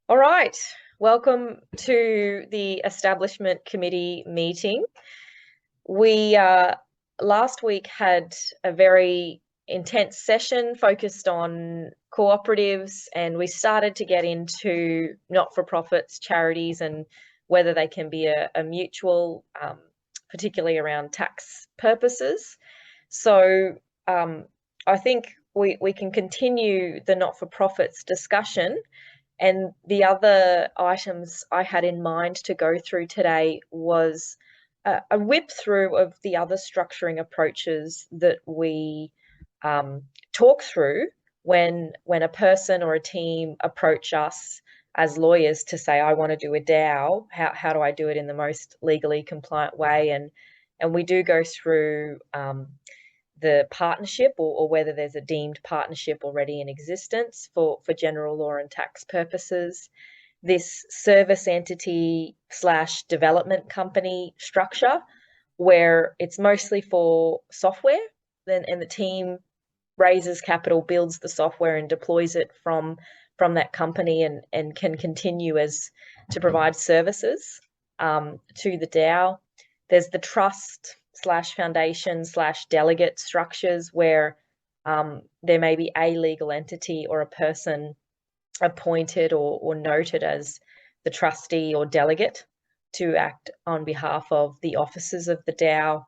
All right, welcome to the Establishment Committee meeting. We last week had a very intense session focused on cooperatives, and we started to get into not-for-profits, charities, and whether they can be a mutual, particularly around tax purposes. So I think we can continue the not-for-profits discussion. And the other items I had in mind to go through today was a whip through of the other structuring approaches that we talk through when a person or a team approach us as lawyers to say, I want to do a DAO. How do I do it in the most legally compliant way? And we do go through the partnership or whether there's a deemed partnership already in existence for general law and tax purposes, this service entity / development company structure where it's mostly for software, and the team raises capital, builds the software and deploys it from that company and can continue as to provide services to the DAO. There's the trust / foundation / delegate structures where there may be a legal entity or a person appointed or noted as the trustee or delegate to act on behalf of the officers of the DAO,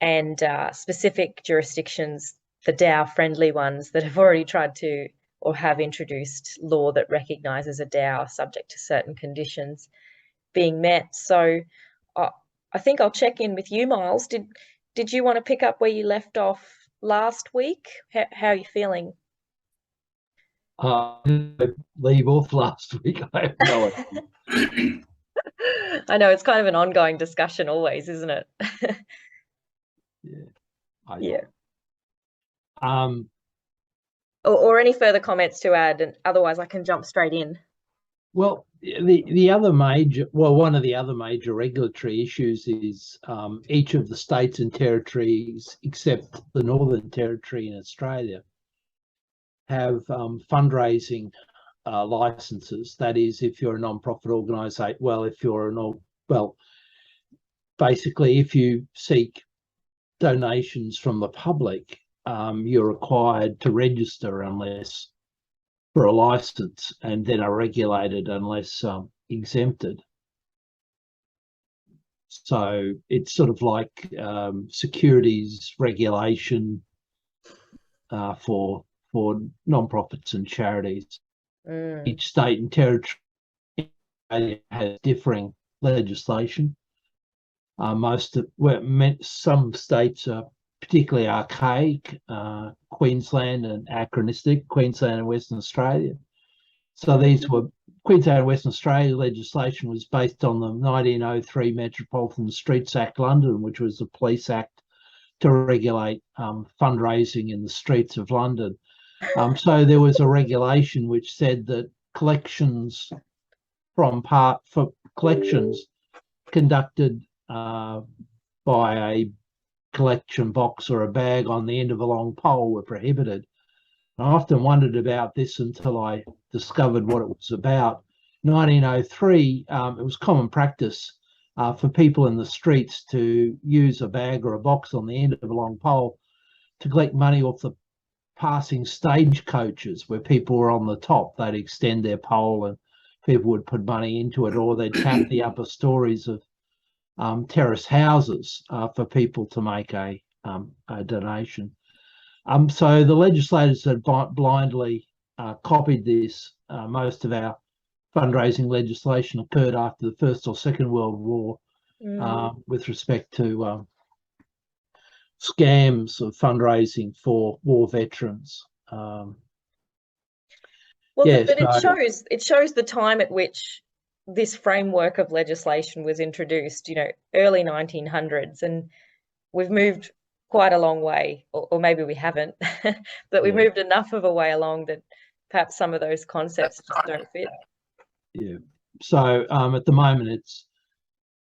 and specific jurisdictions, the DAO-friendly ones that have already tried to or have introduced law that recognises a DAO subject to certain conditions being met. So I think I'll check in with you, Myles. Did you want to pick up where you left off last week? How are you feeling? I didn't leave off last week. I have no idea. I know it's kind of an ongoing discussion always, isn't it? Yeah. Yeah. Um, Or any further comments to add, and otherwise I can jump straight in. well, one of the other major regulatory issues is each of the states and territories, except the Northern Territory in Australia, have fundraising licenses. That is, if you're a non-profit organisation, basically, if you seek donations from the public, you're required to register unless for a license, and then are regulated unless exempted. So it's sort of like securities regulation for non-profits and charities. Each state and territory has differing legislation. Some states are particularly archaic, Queensland and anachronistic, Queensland and Western Australia. So Queensland and Western Australia legislation was based on the 1903 Metropolitan Streets Act London, which was the police act to regulate fundraising in the streets of London. So there was a regulation which said that collections conducted by a collection box or a bag on the end of a long pole were prohibited. I often wondered about this until I discovered what it was about. 1903, it was common practice for people in the streets to use a bag or a box on the end of a long pole to collect money off the passing stagecoaches where people were on the top. They'd extend their pole and people would put money into it, or they'd tap the upper stories of terrace houses for people to make a donation. So the legislators had blindly copied this. Most of our fundraising legislation occurred after the First or Second World War with respect to scams of fundraising for war veterans. But it shows the time at which this framework of legislation was introduced, early 1900s, and we've moved quite a long way, or maybe we haven't, but we've moved enough of a way along that perhaps some of those concepts just don't fit. Yeah. So at the moment,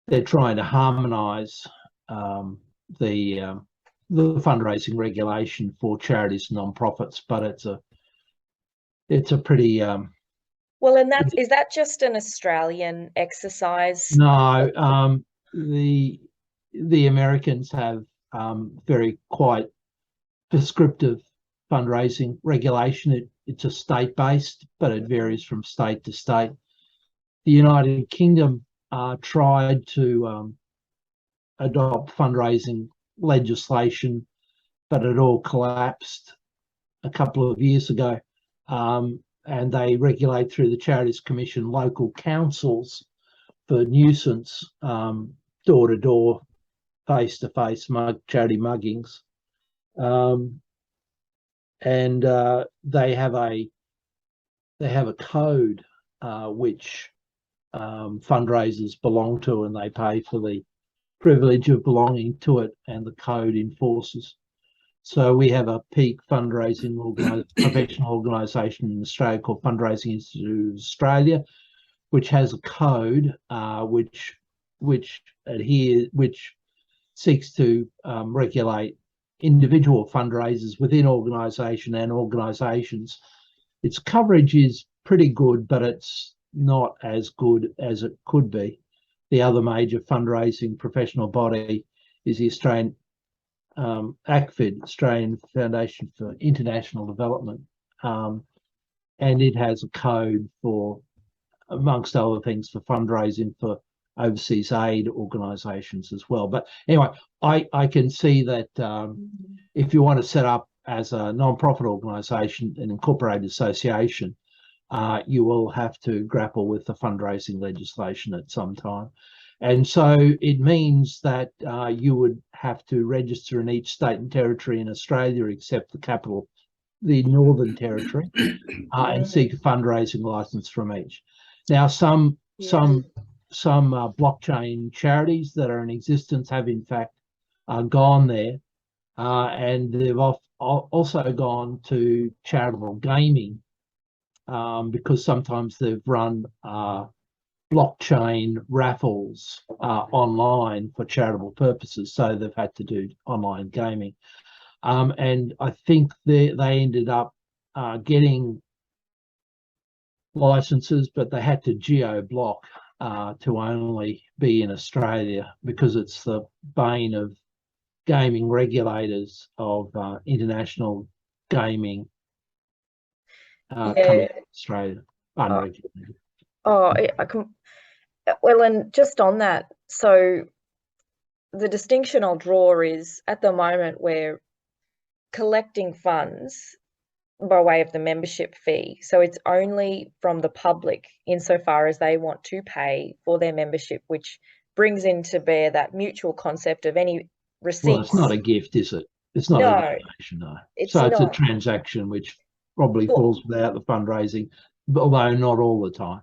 they're trying to harmonise the fundraising regulation for charities and non-profits, but it's a pretty Well, and is that just an Australian exercise? No, the Americans have very quite prescriptive fundraising regulation. It's a state-based, but it varies from state to state. The United Kingdom tried to adopt fundraising legislation, but it all collapsed a couple of years ago. And they regulate through the Charities Commission local councils for nuisance, door-to-door, face-to-face charity muggings. And they have a code which fundraisers belong to, and they pay for the privilege of belonging to it, and the code enforces. So we have a peak fundraising professional organisation in Australia called Fundraising Institute of Australia, which has a code which seeks to regulate individual fundraisers within organisation and organisations. Its coverage is pretty good, but it's not as good as it could be. The other major fundraising professional body is the Australian ACFID, Australian Foundation for International Development, and it has a code for, amongst other things, for fundraising for overseas aid organisations as well. But anyway, I can see that if you want to set up as a non-profit organisation, an incorporated association, you will have to grapple with the fundraising legislation at some time. And so it means that you would have to register in each state and territory in Australia, except the Northern Territory, and seek a fundraising license from each. Now, some blockchain charities that are in existence have in fact gone there, and they've also gone to charitable gaming, because sometimes they've run blockchain raffles online for charitable purposes, so they've had to do online gaming. And I think they ended up getting licenses, but they had to geo-block to only be in Australia, because it's the bane of gaming regulators of international gaming coming to Australia unregulated. Well, and just on that, so the distinction I'll draw is, at the moment we're collecting funds by way of the membership fee. So it's only from the public insofar as they want to pay for their membership, which brings into bear that mutual concept of any receipts. Well, it's not a gift, is it? It's not a donation, no. It's a transaction which probably falls without the fundraising, although not all the time.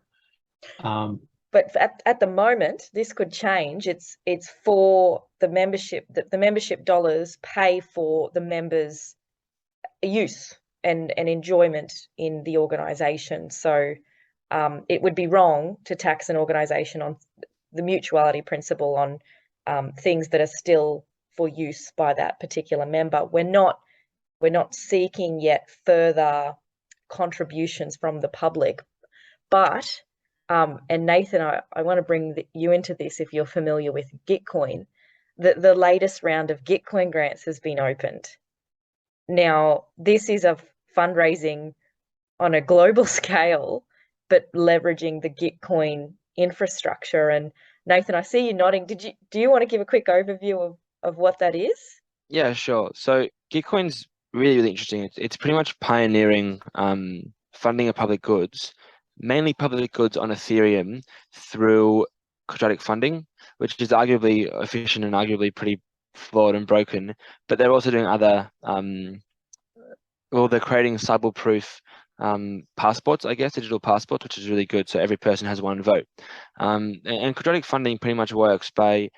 But at the moment, this could change. It's for the membership, the membership dollars pay for the members' use and enjoyment in the organisation. So it would be wrong to tax an organisation on the mutuality principle on things that are still for use by that particular member. We're not seeking yet further contributions from the public, but and Nathan, I want to bring you into this if you're familiar with Gitcoin. The latest round of Gitcoin grants has been opened. Now, this is a fundraising on a global scale, but leveraging the Gitcoin infrastructure. And Nathan, I see you nodding. Do you want to give a quick overview of what that is? Yeah, sure. So Gitcoin's really, really interesting. It's pretty much pioneering funding of public goods, mainly public goods on Ethereum through quadratic funding, which is arguably efficient and arguably pretty flawed and broken. But they're also doing other, they're creating cyber-proof passports, I guess, digital passports, which is really good. So every person has one vote. And quadratic funding pretty much works by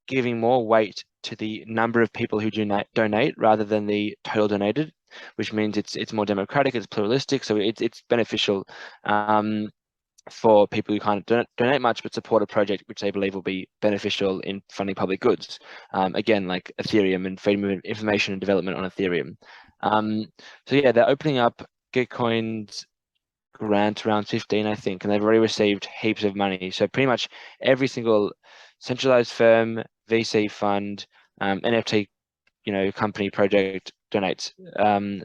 giving more weight to the number of people who donate rather than the total donated, which means it's more democratic, it's pluralistic, so it's beneficial for people who kind of don't donate much but support a project which they believe will be beneficial in funding public goods. Again, like Ethereum and freedom of information and development on Ethereum. So yeah, they're opening up Gitcoin's grand to around 15, I think, and they've already received heaps of money. So pretty much every single centralized firm, VC fund, NFT, company project donates.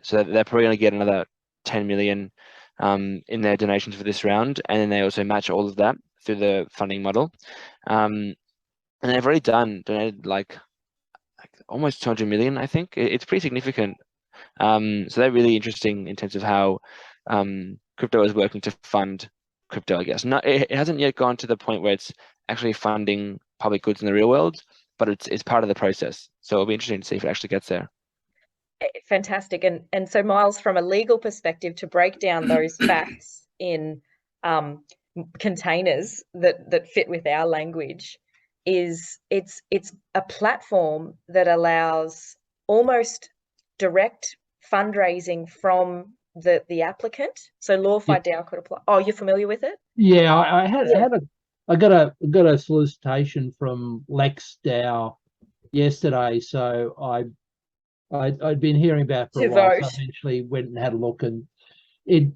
So they're probably going to get another 10 million in their donations for this round, and then they also match all of that through the funding model. And they've already donated like almost 200 million, I think. It's pretty significant. So they're really interesting in terms of how crypto is working to fund crypto, I guess. It hasn't yet gone to the point where it's actually funding public goods in the real world, but it's part of the process. So it'll be interesting to see if it actually gets there. Fantastic. And so, Myles, from a legal perspective, to break down those facts in containers that fit with our language, it's a platform that allows almost direct fundraising from the applicant. So LawFi DAO could apply. Oh, you're familiar with it? Yeah, I got a solicitation from Lex DAO yesterday, so I'd been hearing about it for a while. So I eventually went and had a look, and it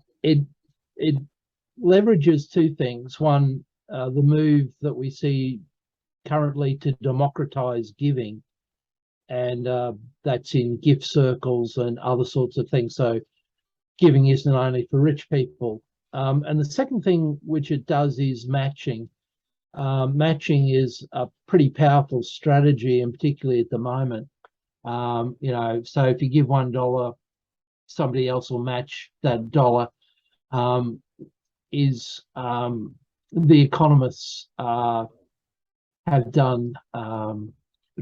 leverages two things. One, the move that we see currently to democratize giving, and that's in gift circles and other sorts of things. So giving isn't only for rich people. And the second thing which it does is matching. Matching is a pretty powerful strategy, and particularly at the moment. So if you give $1, somebody else will match that dollar. The economists have done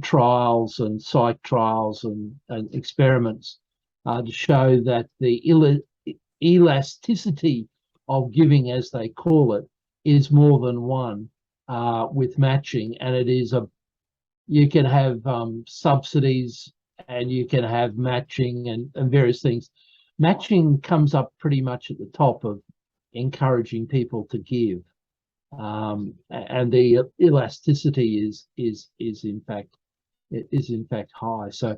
trials and psych trials and experiments to show that the elasticity of giving, as they call it, is more than one with matching, and it is you can have subsidies, and you can have matching and various things. Matching comes up pretty much at the top of encouraging people to give, and the elasticity is in fact high. So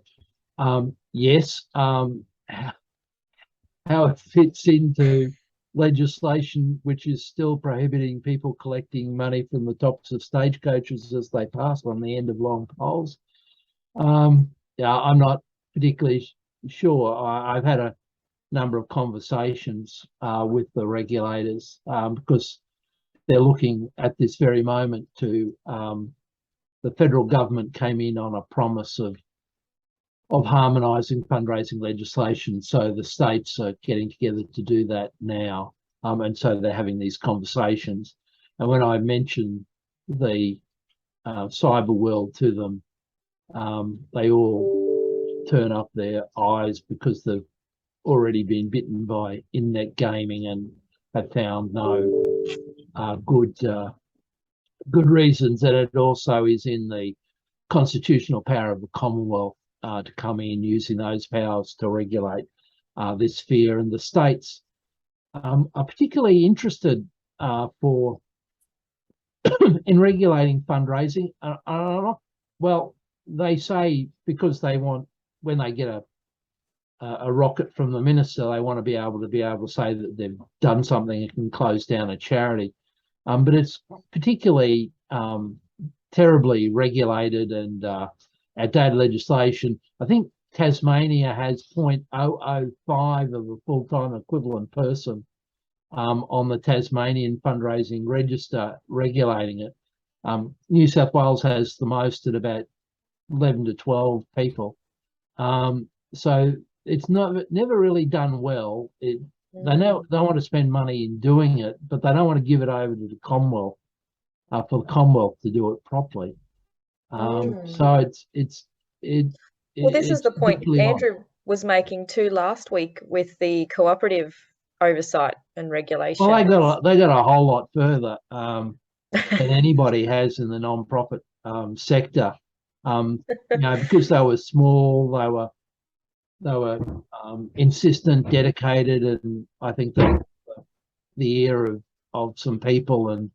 yes, how it fits into legislation which is still prohibiting people collecting money from the tops of stagecoaches as they pass on the end of long poles. I'm not particularly sure. I've had a number of conversations with the regulators because they're looking at this very moment to the federal government came in on a promise of harmonising fundraising legislation. So the states are getting together to do that now. And so they're having these conversations. And when I mentioned the cyber world to them, they all turn up their eyes because they've already been bitten by internet gaming and have found no good reasons. And it also is in the constitutional power of the Commonwealth to come in using those powers to regulate this sphere. And the states are particularly interested in regulating fundraising. Well, they say because they want, when they get a rocket from the minister, they want to be able to say that they've done something and can close down a charity. But it's particularly terribly regulated and outdated legislation. I think Tasmania has 0.005 of a full-time equivalent person on the Tasmanian fundraising register regulating it. New South Wales has the most at about 11 to 12 people. So it's never really done well. They want to spend money in doing it, but they don't want to give it over to the Commonwealth for the Commonwealth to do it properly. So this is the point Andrew was making too last week with the cooperative oversight and regulation. Well, they got a whole lot further than anybody has in the non-profit sector. Because they were small, they were insistent, dedicated, and I think that the ear of some people and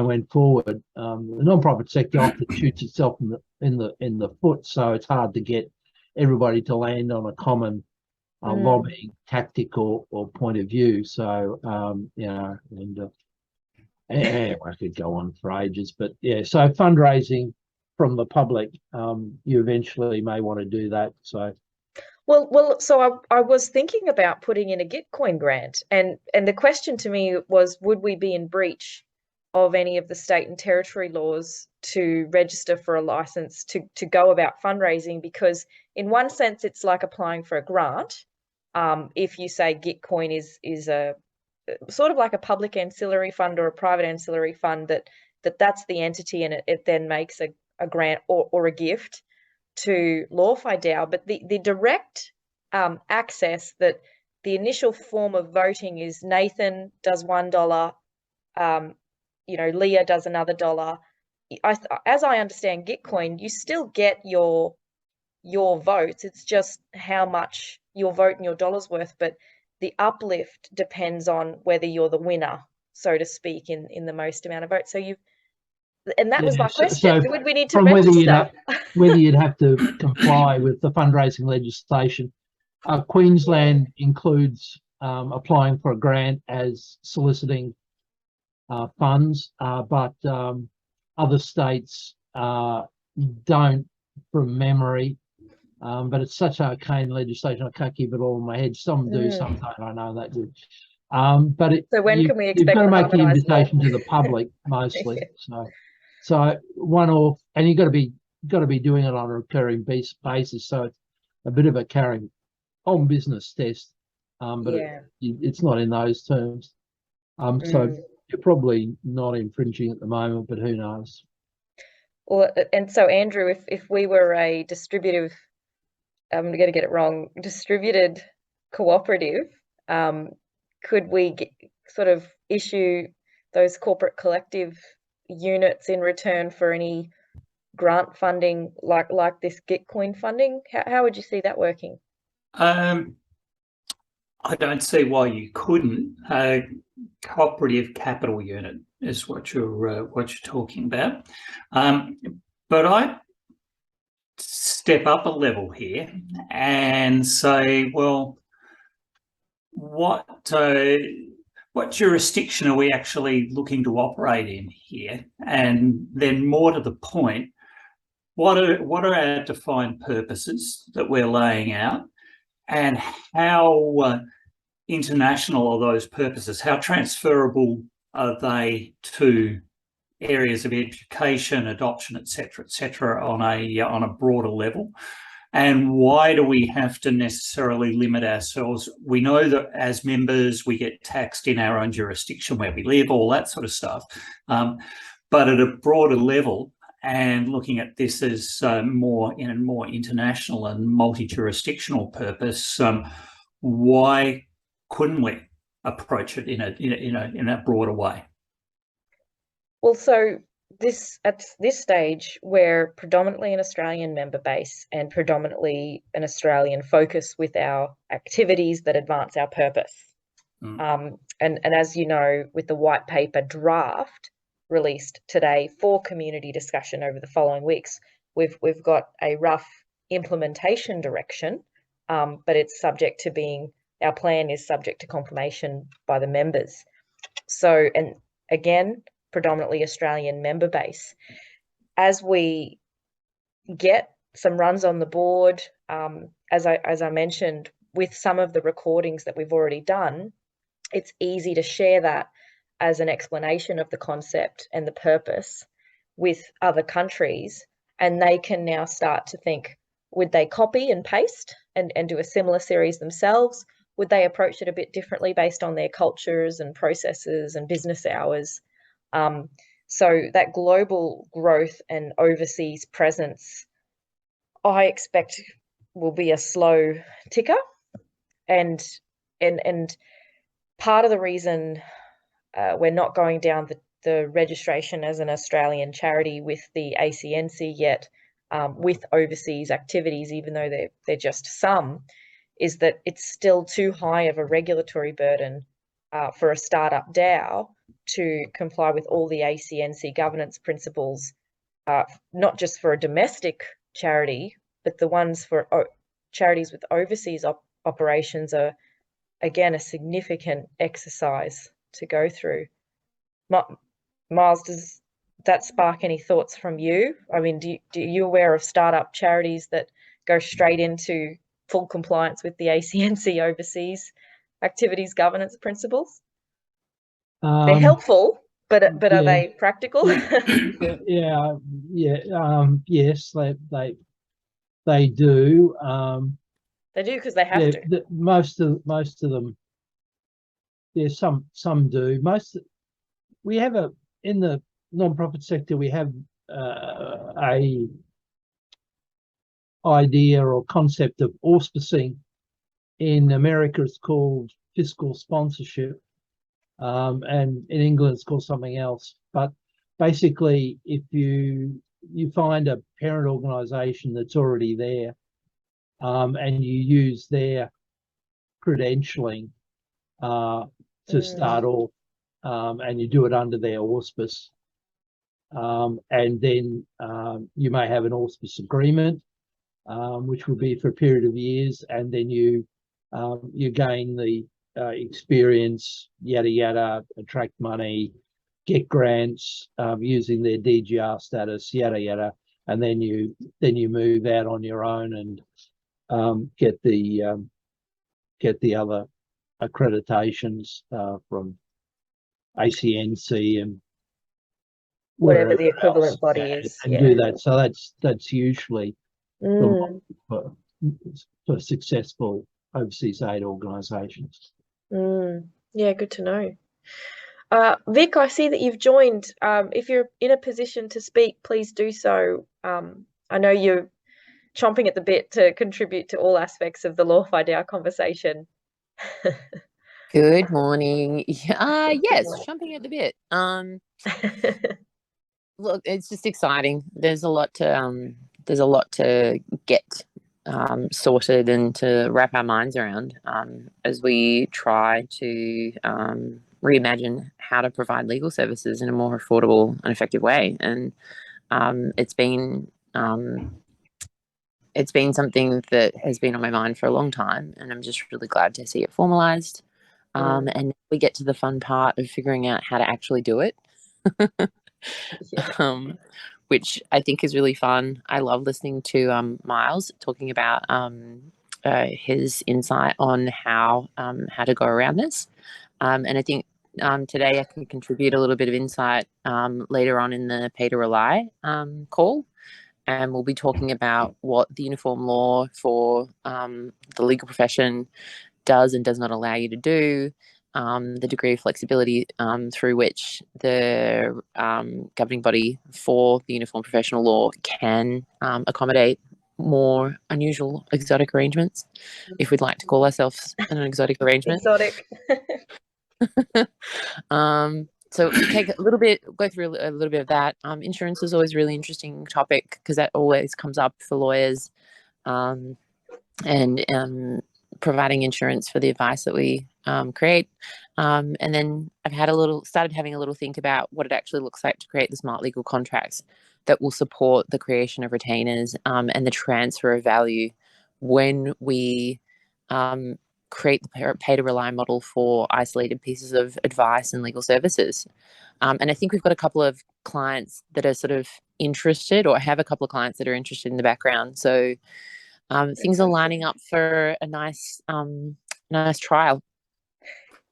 went forward. The non-profit sector often shoots itself in the foot, so it's hard to get everybody to land on a common lobbying tactic or point of view. So, you know, and I could go on for ages, but yeah, so fundraising from the public, you eventually may want to do that. So, so I was thinking about putting in a Gitcoin grant, and the question to me was, would we be in breach of any of the state and territory laws to register for a license to go about fundraising? Because in one sense, it's like applying for a grant. If you say Gitcoin is a sort of like a public ancillary fund or a private ancillary fund, that's the entity, and it then makes a grant or a gift to LawFi DAO. But the direct access, that the initial form of voting is Nathan does $1, you know, Leah does another $1. As I understand Gitcoin, you still get your votes. It's just how much your vote and your dollar's worth, but the uplift depends on whether you're the winner, so to speak, in the most amount of votes. So that was my question. So Would we need to from register? whether you'd have to comply with the fundraising legislation, Queensland includes applying for a grant as soliciting funds, but other states don't, from memory. But it's such arcane legislation, I can't keep it all in my head. Some do, some don't. I know that. But so when can we expect you've got to make the invitation to the public mostly. So one-off, and you've got to be doing it on a recurring basis. So it's a bit of a carrying on business test, but it's not in those terms. So you're probably not infringing at the moment, but who knows? Well, and so Andrew, if we were a distributive, I'm going to get it wrong, distributed cooperative, could we sort of issue those corporate collective units in return for any grant funding like this Gitcoin funding? How would you see that working? I don't see why you couldn't. Cooperative capital unit is what you're talking about, but I step up a level here and say, well, what jurisdiction are we actually looking to operate in here? And then, more to the point, what are our defined purposes that we're laying out, and how international are those purposes? How transferable are they to areas of education, adoption, etc., on a broader level? And why do we have to necessarily limit ourselves? We know that as members, we get taxed in our own jurisdiction where we live, all that sort of stuff. But at a broader level, and looking at this as more international and multi-jurisdictional purpose, why couldn't we approach it in a broader way? Well, so at this stage, we're predominantly an Australian member base and predominantly an Australian focus with our activities that advance our purpose. And as you know, with the white paper draft released today for community discussion over the following weeks, we've got a rough implementation direction, but it's subject to being, our plan is subject to confirmation by the members. So, and again, predominantly Australian member base. As we get some runs on the board, as I mentioned, with some of the recordings that we've already done, it's easy to share that as an explanation of the concept and the purpose with other countries, and they can now start to think, would they copy and paste and do a similar series themselves? Would they approach it a bit differently based on their cultures and processes and business hours? So that global growth and overseas presence, I expect, will be a slow ticker, and part of the reason we're not going down the registration as an Australian charity with the ACNC yet, with overseas activities, even though they're just some, is that it's still too high of a regulatory burden for a startup DAO to comply with all the ACNC governance principles, not just for a domestic charity, but the ones for charities with overseas operations are, again, a significant exercise to go through. Myles, does that spark any thoughts from you? I mean, do you aware of startup charities that go straight into full compliance with the ACNC overseas activities governance principles? They're helpful, but are they practical? Yes, they do. They do because they have to. Most of them. Yeah, some do. We have in the non-profit sector, we have a idea or concept of auspicing. In America, it's called fiscal sponsorship, and in England, it's called something else. But basically, if you find a parent organisation that's already there, and you use their credentialing to start off, and you do it under their auspice, and then you may have an auspice agreement, which will be for a period of years, and then you gain the experience, yada yada, attract money, get grants using their DGR status, yada yada, and then you move out on your own and get the other accreditations from ACNC and whatever the equivalent body is, and do that. So that's usually for successful overseas aid organisations. Yeah, good to know. Vic, I see that you've joined. If you're in a position to speak, please do so. I know you're chomping at the bit to contribute to all aspects of the LawFi DAO conversation. Good morning. Yes, chomping at the bit. Look, it's just exciting. There's a lot to get sorted and to wrap our minds around as we try to reimagine how to provide legal services in a more affordable and effective way. And it's been something that has been on my mind for a long time, and I'm just really glad to see it formalized. And we get to the fun part of figuring out how to actually do it. Which I think is really fun. I love listening to Myles talking about his insight on how to go around this. And I think today I can contribute a little bit of insight later on in the Pay to Rely call. And we'll be talking about what the uniform law for the legal profession does and does not allow you to do, the degree of flexibility through which the governing body for the uniform professional law can accommodate more unusual exotic arrangements, if we'd like to call ourselves an exotic arrangement. Exotic. So take a little bit, go through a little bit of that. Insurance is always a really interesting topic because that always comes up for lawyers, and providing insurance for the advice that we create. And then I've started having a little think about what it actually looks like to create the smart legal contracts that will support the creation of retainers and the transfer of value when we create the pay to rely model for isolated pieces of advice and legal services. And I think we've got a couple of clients that are sort of interested, or have a couple of clients that are interested in the background. So things are lining up for a nice trial.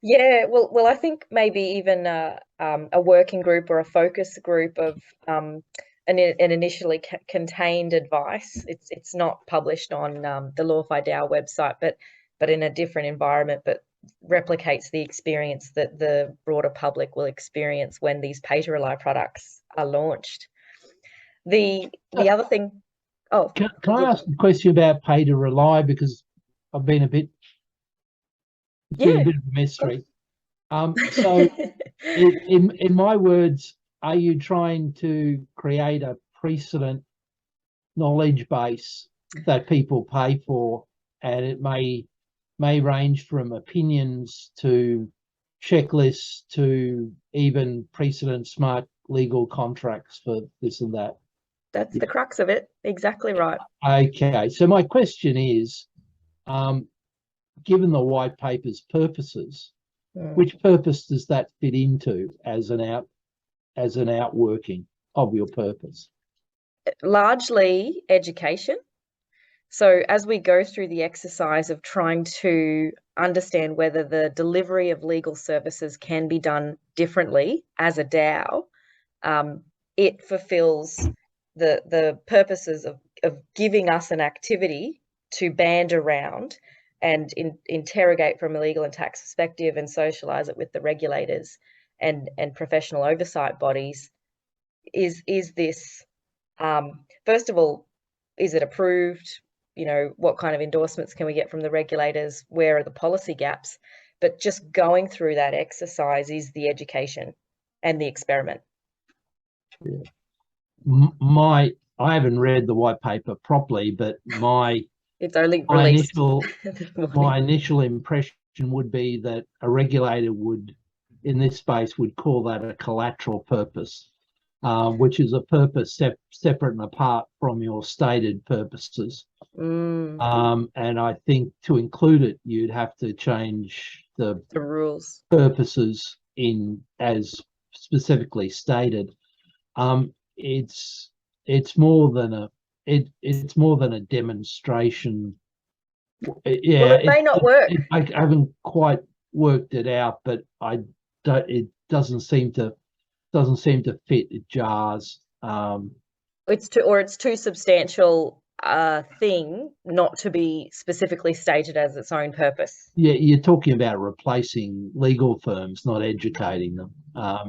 Yeah, well, I think maybe even a working group or a focus group of an initially contained advice. It's not published on the LawFi DAO website, but in a different environment, but replicates the experience that the broader public will experience when these pay to rely products are launched. The other thing. Oh, can I ask a question about pay to rely, because I've been a bit. It's been a bit of a mystery. So, in my words, are you trying to create a precedent knowledge base that people pay for, and it may range from opinions to checklists to even precedent smart legal contracts for this and that? That's the crux of it. Exactly right. Okay, so my question is, given the white paper's purposes, which purpose does that fit into as an outworking of your purpose? Largely education. So as we go through the exercise of trying to understand whether the delivery of legal services can be done differently as a DAO, it fulfills the purposes of giving us an activity to band around and interrogate from a legal and tax perspective and socialise it with the regulators and professional oversight bodies. Is this, first of all, is it approved? You know, what kind of endorsements can we get from the regulators? Where are the policy gaps? But just going through that exercise is the education and the experiment. Yeah. I haven't read the white paper properly, but it's only released. My initial impression would be that a regulator would, in this space, would call that a collateral purpose, which is a purpose separate and apart from your stated purposes. And I think to include it, you'd have to change the rules purposes in as specifically stated. It's more than a demonstration. Yeah, well, it may not work. I haven't quite worked it out, but it doesn't seem to fit. It jars. It's too substantial a thing not to be specifically stated as its own purpose. Yeah, you're talking about replacing legal firms, not educating them.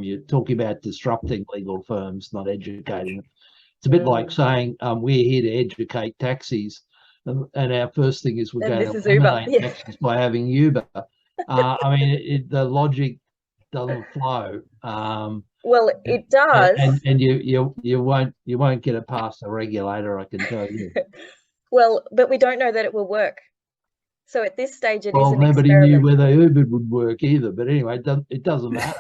You're talking about disrupting legal firms, not educating them. It's a bit like saying we're here to educate taxis, and our first thing is we're going to eliminate taxis by having Uber. I mean, the logic doesn't flow. Well, it does, and you won't get it past a regulator, I can tell you. Well, but we don't know that it will work. So at this stage, it is an nobody experiment. knew whether Uber would work either. But anyway, it doesn't matter.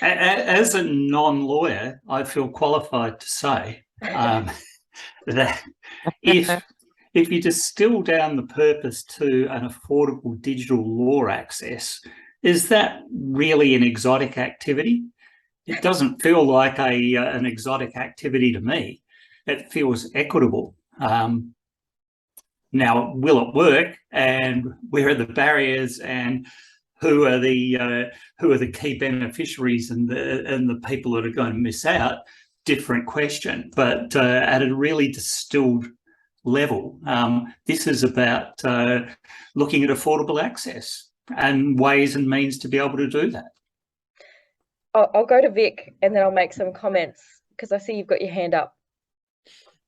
As a non-lawyer, I feel qualified to say that if you distill down the purpose to an affordable digital law access, is that really an exotic activity? It doesn't feel like an exotic activity to me. It feels equitable. Now, will it work? And where are the barriers? And who are the key beneficiaries and the people that are going to miss out? Different question. But at a really distilled level, this is about looking at affordable access and ways and means to be able to do that. I'll go to Vic and then I'll make some comments because I see you've got your hand up.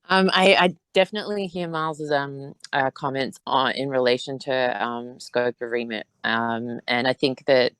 I definitely hear Myles's comments in relation to scope of remit, and I think that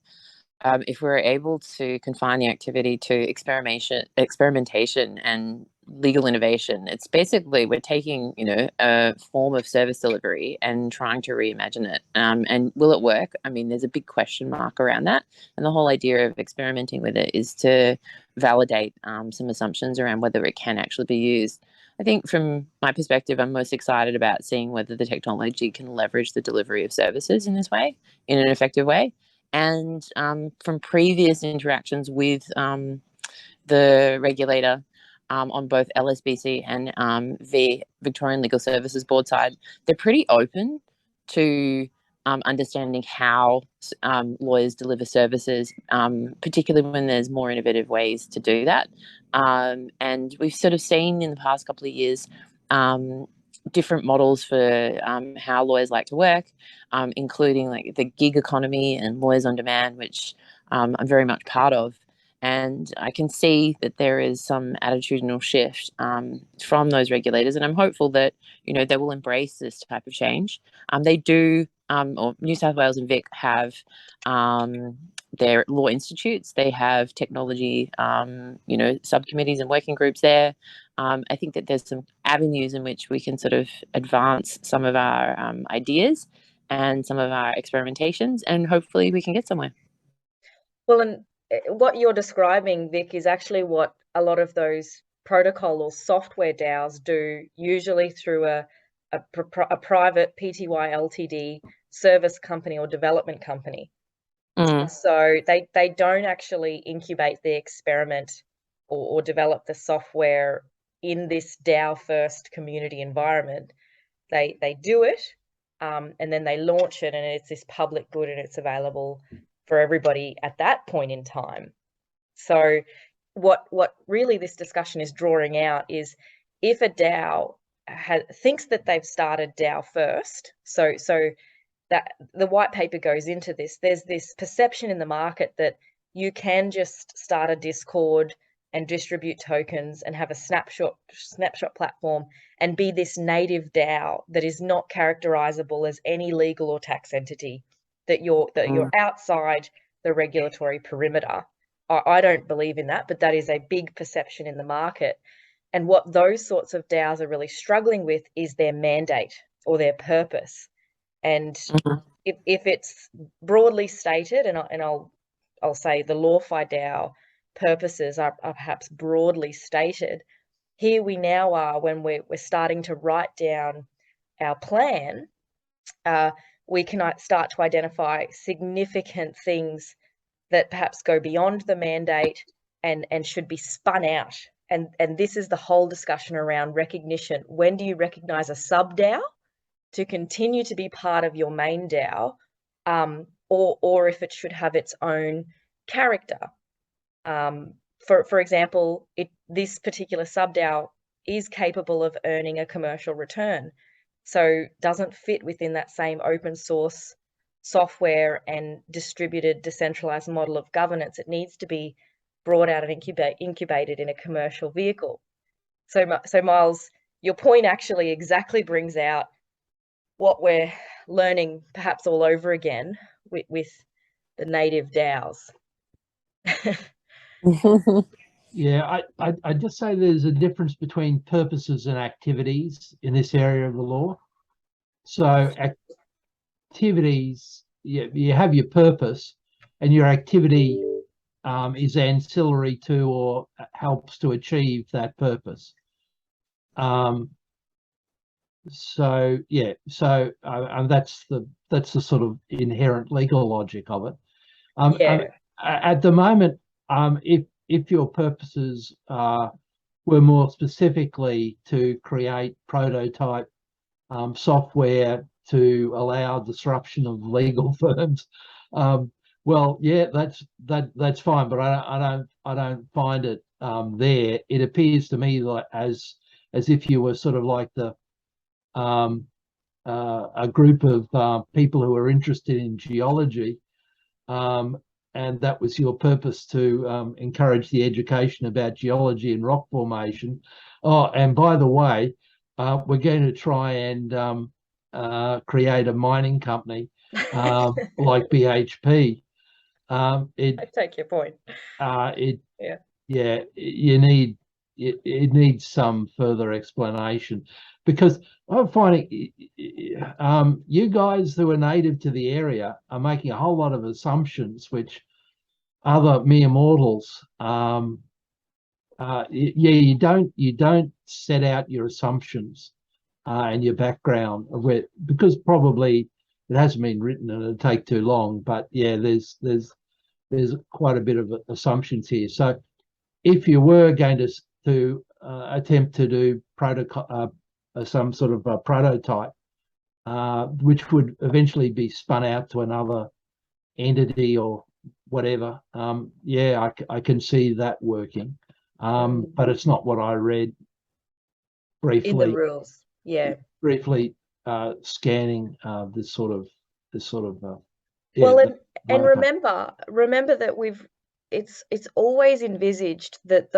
if we're able to confine the activity to experimentation and legal innovation, it's basically we're taking a form of service delivery and trying to reimagine it. And will it work? I mean, there's a big question mark around that, and the whole idea of experimenting with it is to validate some assumptions around whether it can actually be used. I think from my perspective, I'm most excited about seeing whether the technology can leverage the delivery of services in this way, in an effective way. And from previous interactions with the regulator on both LSBC and the Victorian Legal Services Board side, they're pretty open to understanding how lawyers deliver services, particularly when there's more innovative ways to do that. And we've sort of seen in the past couple of years different models for how lawyers like to work, including like the gig economy and lawyers on demand, which I'm very much part of. And I can see that there is some attitudinal shift from those regulators, and I'm hopeful that they will embrace this type of change. They do, or New South Wales and Vic have their law institutes. They have technology, subcommittees and working groups there. I think that there's some avenues in which we can sort of advance some of our ideas and some of our experimentations, and hopefully we can get somewhere. Well, and what you're describing, Vic, is actually what a lot of those protocol or software DAOs do, usually through a a private PTY Ltd service company or development company. So they don't actually incubate the experiment or develop the software in this DAO first community environment. They do it, and then they launch it, and it's this public good, and it's available for everybody at that point in time. So what really this discussion is drawing out is, if a DAO thinks that they've started DAO first, so that the white paper goes into this, there's this perception in the market that you can just start a Discord and distribute tokens and have a snapshot platform and be this native DAO that is not characterizable as any legal or tax entity, that you're outside the regulatory perimeter. I don't believe in that, but that is a big perception in the market. And what those sorts of DAOs are really struggling with is their mandate or their purpose. And if it's broadly stated, and I'll say the LawFi DAO purposes are perhaps broadly stated, here we now are, when we're starting to write down our plan, we can start to identify significant things that perhaps go beyond the mandate and should be spun out. And this is the whole discussion around recognition. When do you recognize a sub-DAO to continue to be part of your main DAO, or if it should have its own character? For example, this particular sub-DAO is capable of earning a commercial return, so doesn't fit within that same open source software and distributed decentralized model of governance. It needs to be brought out and incubated in a commercial vehicle. So Myles, your point actually exactly brings out what we're learning perhaps all over again with the native DAOs. Yeah, I just say there's a difference between purposes and activities in this area of the law. So activities, you have your purpose, and your activity is ancillary to or helps to achieve that purpose. So yeah, so that's the sort of inherent legal logic of it. At the moment, if your purposes were more specifically to create prototype software to allow disruption of legal firms, well, yeah, that's fine, but I don't find it there. It appears to me like as if you were sort of like a group of people who are interested in geology, and that was your purpose to encourage the education about geology and rock formation. Oh, and by the way, we're going to try and create a mining company like BHP. I take your point. It needs some further explanation, because I'm finding you guys who are native to the area are making a whole lot of assumptions which other mere mortals, you don't set out your assumptions and your background because probably it hasn't been written and it'll take too long. But yeah, there's quite a bit of assumptions here. So if you were going to attempt to do some sort of a prototype, which would eventually be spun out to another entity or whatever, yeah, I can see that working, but it's not what I read briefly in the rules. Yeah, briefly scanning this sort of well, and remember that it's always envisaged that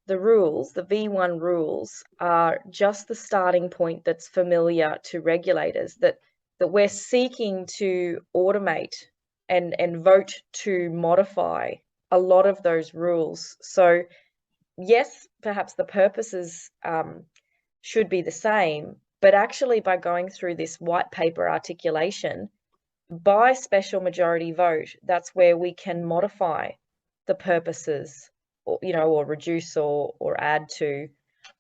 the rules, the V1 rules, are just the starting point that's familiar to regulators, that we're seeking to automate and vote to modify a lot of those rules. So yes, perhaps the purposes should be the same, but actually by going through this white paper articulation, by special majority vote, that's where we can modify the purposes, or reduce or add to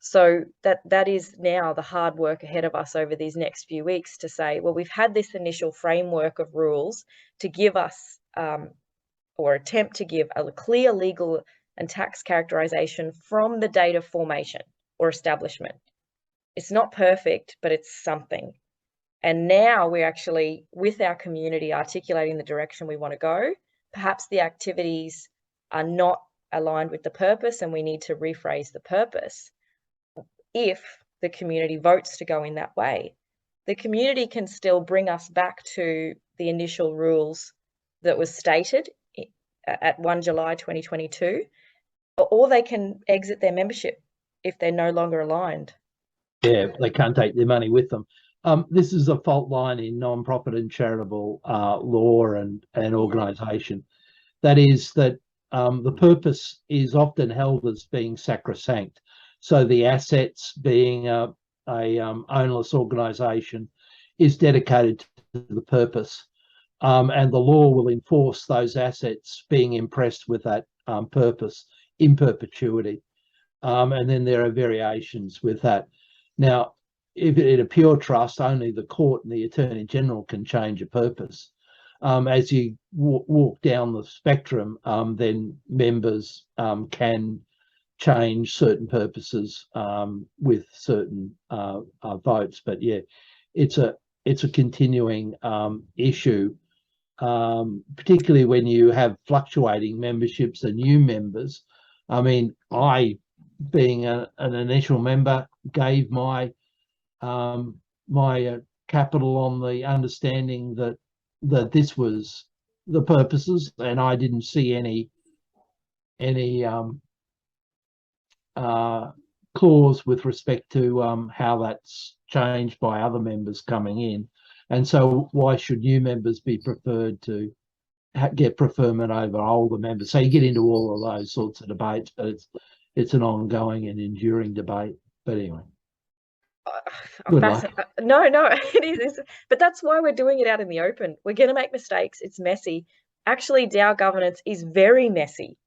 So that is now the hard work ahead of us over these next few weeks to say, well, we've had this initial framework of rules to give us or attempt to give a clear legal and tax characterization from the date of formation or establishment. It's not perfect, but it's something. And now we're actually, with our community, articulating the direction we want to go. Perhaps the activities are not aligned with the purpose and we need to rephrase the purpose. If the community votes to go in that way, the community can still bring us back to the initial rules that was stated at 1 July 2022, or they can exit their membership if they're no longer aligned. Yeah, they can't take their money with them. This is a fault line in non-profit and charitable law and organisation. That is that the purpose is often held as being sacrosanct. So the assets, being a ownless organisation, is dedicated to the purpose, and the law will enforce those assets being impressed with that purpose in perpetuity. And then there are variations with that. Now, if in a pure trust, only the court and the Attorney General can change a purpose. As you walk down the spectrum, then members can change certain purposes with certain votes. But yeah, it's a continuing issue, particularly when you have fluctuating memberships and new members. I mean, I, being an initial member, gave my capital on the understanding that this was the purposes, and I didn't see any clause with respect to how that's changed by other members coming in. And so why should new members be preferred to get preferment over older members? So you get into all of those sorts of debates, but it's an ongoing and enduring debate. But anyway. Good luck. No, it is. But that's why we're doing it out in the open. We're going to make mistakes. It's messy. Actually, DAO governance is very messy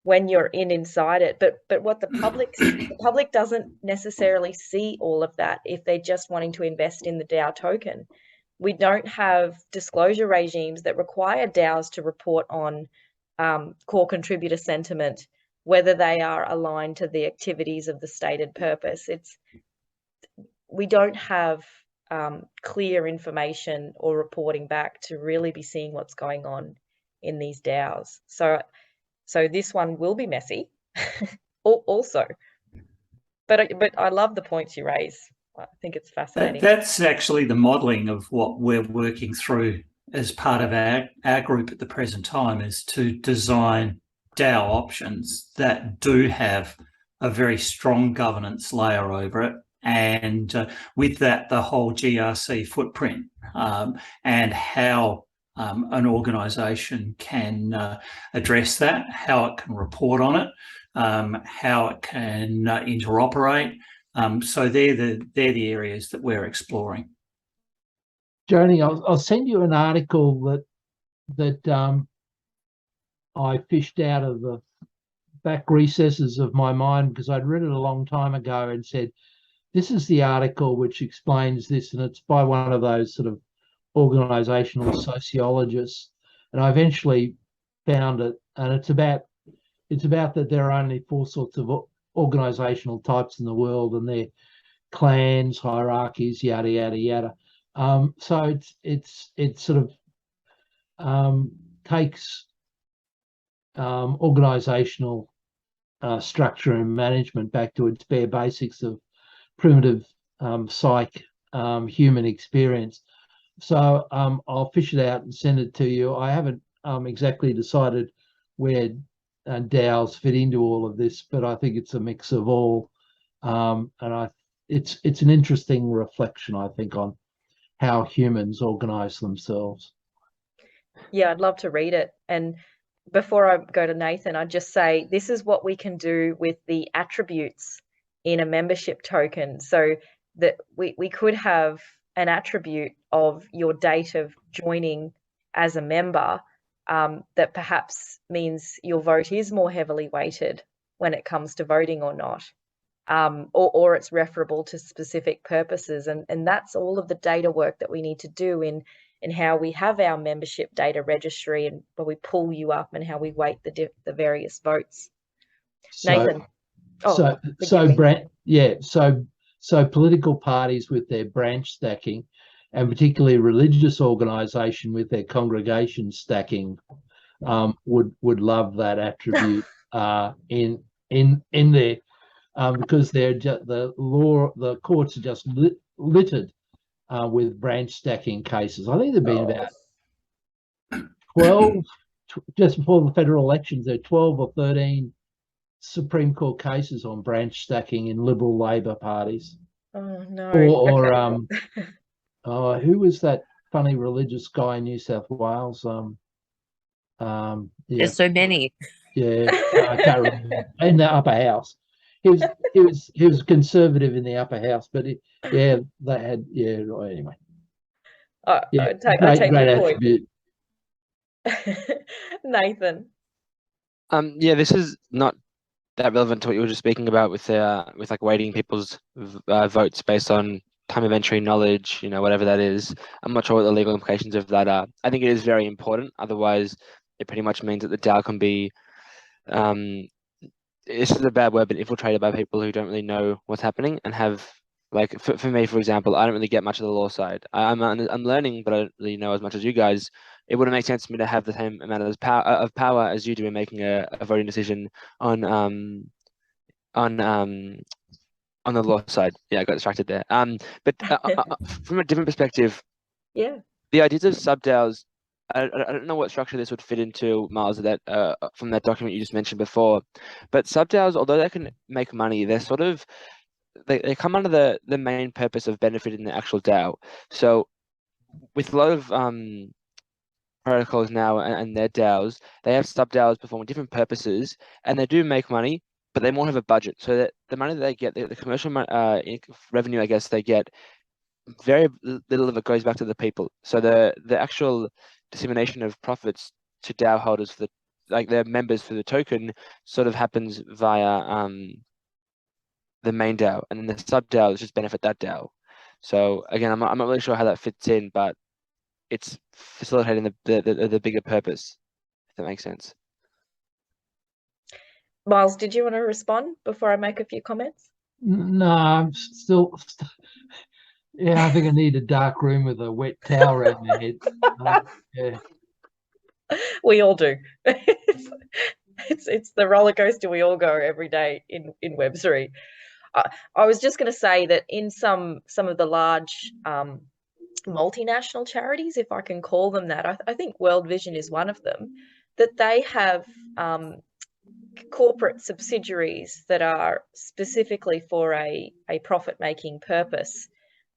when you're inside it. But what the public doesn't necessarily see all of that if they're just wanting to invest in the DAO token. We don't have disclosure regimes that require DAOs to report on core contributor sentiment, whether they are aligned to the activities of the stated purpose. We don't have clear information or reporting back to really be seeing what's going on in these DAOs. So this one will be messy also. But I love the points you raise. I think it's fascinating. That's actually the modelling of what we're working through as part of our group at the present time, is to design DAO options that do have a very strong governance layer over it. And with that, the whole GRC footprint and how an organisation can address that, how it can report on it, how it can interoperate. So they're the areas that we're exploring. Joni, I'll send you an article that I fished out of the back recesses of my mind, because I'd read it a long time ago and said, this is the article which explains this, and it's by one of those sort of organizational sociologists. And I eventually found it, and it's about that there are only 4 sorts of organizational types in the world, and they're clans, hierarchies, yada yada yada. So it sort of takes organizational structure and management back to its bare basics of primitive human experience. So I'll fish it out and send it to you. I haven't exactly decided where DAOs fit into all of this, but I think it's a mix of all, and it's an interesting reflection, I think, on how humans organize themselves. Yeah, I'd love to read it. And before I go to Nathan, I'd just say this is what we can do with the attributes in a membership token. So that we could have an attribute of your date of joining as a member that perhaps means your vote is more heavily weighted when it comes to voting or not. or it's referable to specific purposes. And that's all of the data work that we need to do in how we have our membership data registry and where we pull you up and how we weight the various votes. Nathan. So political parties with their branch stacking, and particularly religious organisation with their congregation stacking, would love that attribute in there, because they're just the courts are just littered with branch stacking cases. I think there've been about 12 just before the federal elections. There are 12 or 13 Supreme Court cases on branch stacking in Liberal Labor parties. Oh no! Who was that funny religious guy in New South Wales? There's so many. Yeah, I can't remember. In the upper house, he was conservative in the upper house, but they had anyway. I take great your attribute. Nathan. This is not that relevant to what you were just speaking about with like weighting people's votes based on time of entry, knowledge, whatever that is. I'm not sure what the legal implications of that are. I think it is very important. Otherwise, it pretty much means that the DAO can be, this is a bad word, but infiltrated by people who don't really know what's happening and have, like, for me, for example, I don't really get much of the law side. I'm learning, but I don't really know as much as you guys. It wouldn't make sense to me to have the same amount of power as you do in making a voting decision on the law side. Yeah, I got distracted there. But from a different perspective, the ideas of sub-DAOs, I don't know what structure this would fit into, Myles, that from that document you just mentioned before. But sub-DAOs, although they can make money, they're sort of they come under the main purpose of benefiting the actual DAO. So with a lot of protocols now and their DAOs, they have sub-DAOs performing different purposes, and they do make money, but they more have a budget. So that the money that they get, the commercial revenue, I guess, they get, very little of it goes back to the people. So the actual dissemination of profits to DAO holders for their members for the token sort of happens via the main DAO, and then the sub-DAOs just benefit that DAO. So again, I'm not really sure how that fits in, but it's facilitating the bigger purpose, if that makes sense. Myles, did you want to respond before I make a few comments? No, I'm still I think I need a dark room with a wet towel around my head. Yeah. We all do. It's the roller coaster we all go every day in Web3. I was just going to say that in some of the large multinational charities, if I can call them that, I think World Vision is one of them, that they have corporate subsidiaries that are specifically for a profit-making purpose.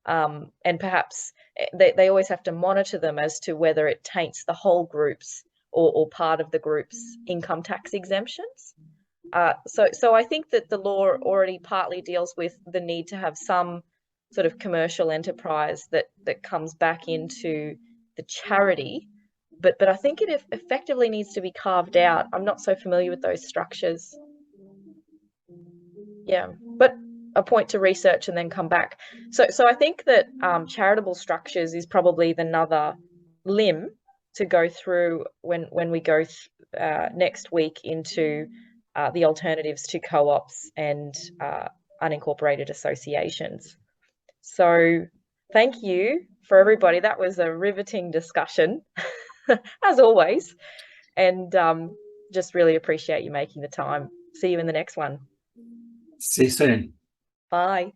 And perhaps they always have to monitor them as to whether it taints the whole group's or part of the group's income tax exemptions. So I think that the law already partly deals with the need to have some sort of commercial enterprise that comes back into the charity. But I think it effectively needs to be carved out. I'm not so familiar with those structures. Yeah, but a point to research and then come back. So I think that charitable structures is probably another limb to go through when we go next week into the alternatives to co-ops and unincorporated associations. So thank you for everybody. That was a riveting discussion, as always. And just really appreciate you making the time. See you in the next one. See you soon. Bye.